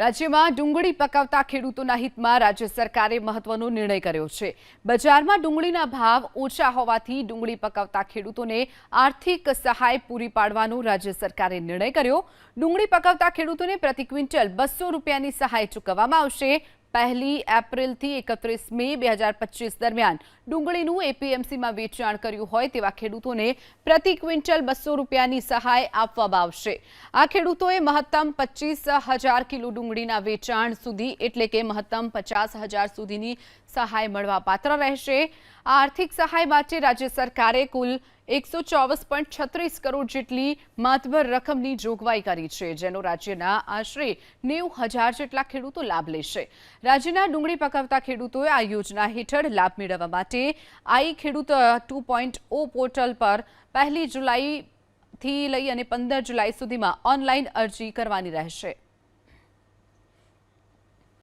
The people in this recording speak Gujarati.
રાજ્યમાં ડુંગળી પકાવતા ખેડૂતોના હિતમાં રાજ્ય સરકારે મહત્વનો નિર્ણય કર્યો છે। બજારમાં ડુંગળીના ભાવ ઓછા હોવાથી ડુંગળી પકાવતા ખેડૂતોને આર્થિક સહાય પૂરી પાડવાનો રાજ્ય સરકારે નિર્ણય કર્યો। ડુંગળી પકાવતા ખેડૂતોને પ્રતિ ક્વિન્ટલ 200 રૂપિયાની સહાય ચૂકવવામાં આવશે। 1 એપ્રિલથી 31 મે 2025 દરમિયાન ડુંગળીનું એપીએમસીમાં વેચાણ કર્યું હોય તેવા ખેડૂતોને પ્રતિ ક્વિન્ટલ 200 રૂપિયાની સહાય આપવામાં આવશે। આ ખેડૂતોએ મહત્તમ 25,000 કિલો ડુંગળીના વેચાણ સુધી એટલે કે મહત્તમ 50,000 સુધીની સહાય મળવાપાત્ર રહેશે। આ આર્થિક સહાય માટે રાજ્ય સરકારે કુલ 124.36 કરોડ જેટલી માતબર રકમની જોગવાઈ કરી છે, જેનો રાજ્યના આશરે 90,000 જેટલા ખેડૂતો લાભ લેશે। રાજ્યના ડુંગળી પકાવતા ખેડૂતોએ આ યોજના હેઠળ લાભ મેળવવા માટે આઈ ખેડૂત 2.0 પોર્ટલ પર 1 જુલાઈથી લઈ અને 15 જુલાઈ સુધીમાં ઓનલાઈન અરજી કરવાની રહેશે।